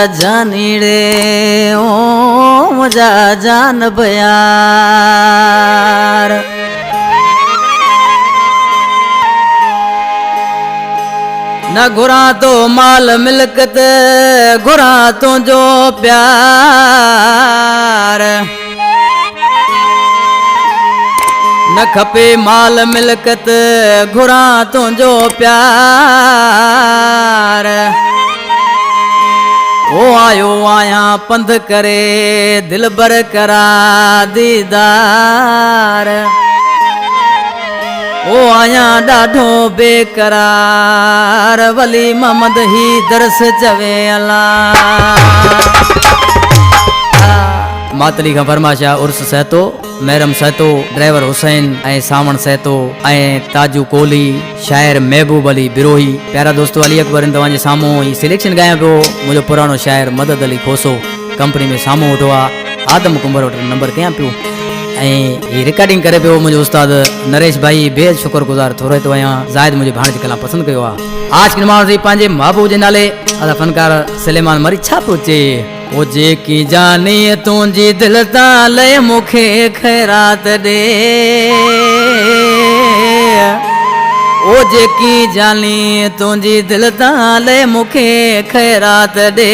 जानी रे ओ मुझा जान बयार न घुरा तो माल मिलकत घुरा तो जो प्यार न खपे माल मिलकत घुरा तो जो प्यार ओ आयो आया पंध करे दिल बर करा दीदार ओ आया डाढो बेकरार वली मोहम्मद ही दरस चवे अला मातली का फरमाशा उर्स सहतो मैरम सहतो ड्राइवर हुसैन ऐं सावण सहतो ऐं ताजू कोहली शायर महबूब अली बिरोही प्यारा दोस्तों अली अकबर इन तव्हांजे साम्हूं ही सिलेक्शन गाया पियो मुंहिंजो पुराणो शायर मदद अली खोसो कंपनी में साम्हूं वेठो आहे आदम कुंबर वटि नंबर कयां पियो ऐं ही रिकॉर्डिंग करे पियो मुंहिंजो उस्ताद नरेश भाई बेहद शुक्रगुज़ार थो रहितो आहियां ज़ाहिद मुंहिंजे भाणे जी कला पसंदि कयो आहे आज की नमाज़ पंहिंजे महबूब जे नाले अदा फनकार सलेमान मरी छा पियो चए ओ जेकी जानी तुंहिंजी दिलि तां लय मूंखे ख़ैरात ॾे ओ जेकी जानी तुंहिंजी दिलि तां लय मूंखे ख़ैरात ॾे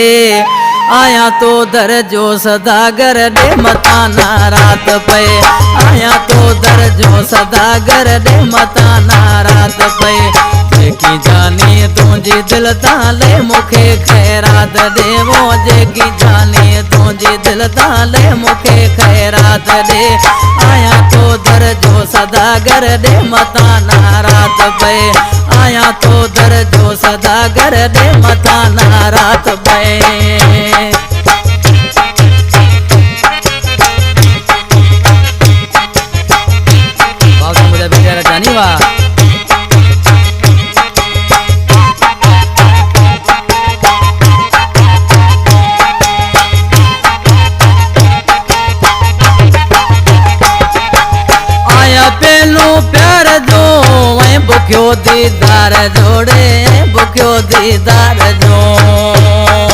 आया तो दर जो सदागर ॾे मतां नारात पए आया तो दर जो सदागर ॾे मतां नारात पए जेकी जानी तुंहिंजी दिलि तां लय मूंखे ख़ैरात ॾे वो जेकी जानी तुंहिंजी दिलि तां लय मूंखे ख़ैरात ॾे आया तो दर जो सदागर ॾे मतां नारात पए आया तो दर जो सदागर ॾे मतां नारात पए जानी वा आया पेलो प्यार जो ऐं बुखियो दीदार जोड़े बुखियो दीदार जो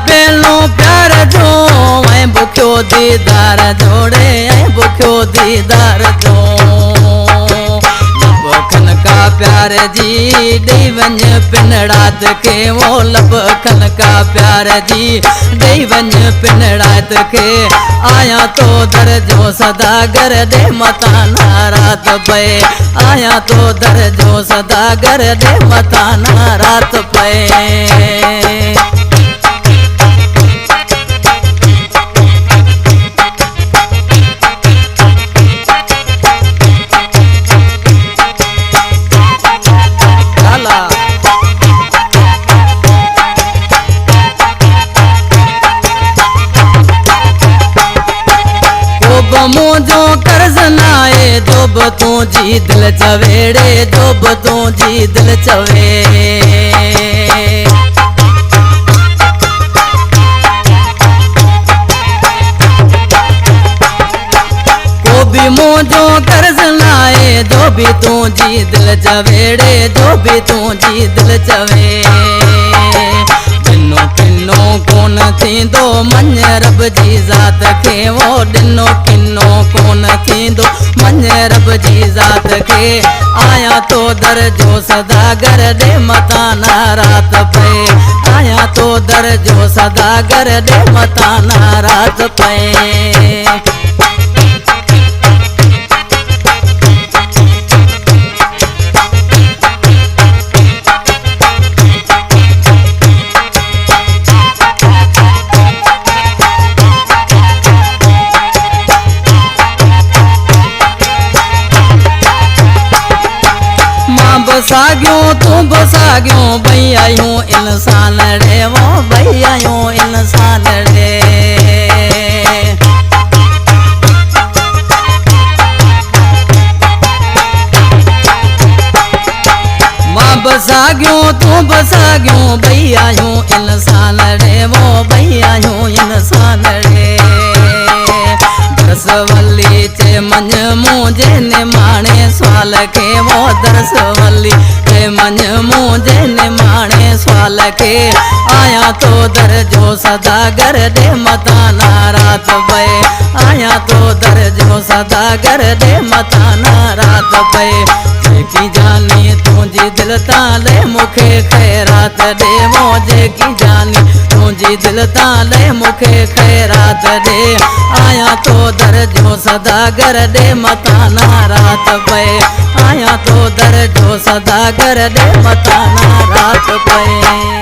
पेलो प्यार जो ऐं बुखियो दीदार जोड़े ऐं बुखियो दीदार जो लब खन का प्यार जी ॾेई वञ पिनड़ात खे वो लब खन का प्यार जी ॾेई वञ पिनड़ात खे आया तो दर जो सदागर ॾे मतां नारात पए आया तो दर जो सदागर ॾे मतां नारात पए मुझो कर्ज नाए जो तुंहिंजी दिलि चवेड़े जो तुंहिंजी दिलि चवे को भी मुझो कर्ज नाए जो भी तुंहिंजी दिलि चवेड़े जो भी तुंहिंजी दिलि चवे किनो कोन थींदो मञ रब जी ज़ात खे वो ॾिनो किनो कोन थींदो मञ रब जी ज़ात खे आया तो दर जो सदागर ॾे मतां नारात पए आया तो दर जो सदागर ॾे मतां नारात पए सागियो भैया यूं इंसान रे वो भैया यूं इंसान रे मां बसागियो तू बसागियो भैया यूं इंसान रे वो भैया यूं इंसान रे दरसवली चे मन मुझे ने माणे सवाल के वो दरसवली चे मन मुझे ने माणे सवाल के आया तो दरजो सदागर दे मताना रात पे आया तो दरजो सदागर दे मताना रात पे की जानी तुझी दिल ताले मुखे खैरात दे मोजे की जानी तुझी दिल ताले मुखे खैरात दे आया तो दरजो सदागर दे मताना रात पे आया तो दरजो सदागर दे मताना रात पे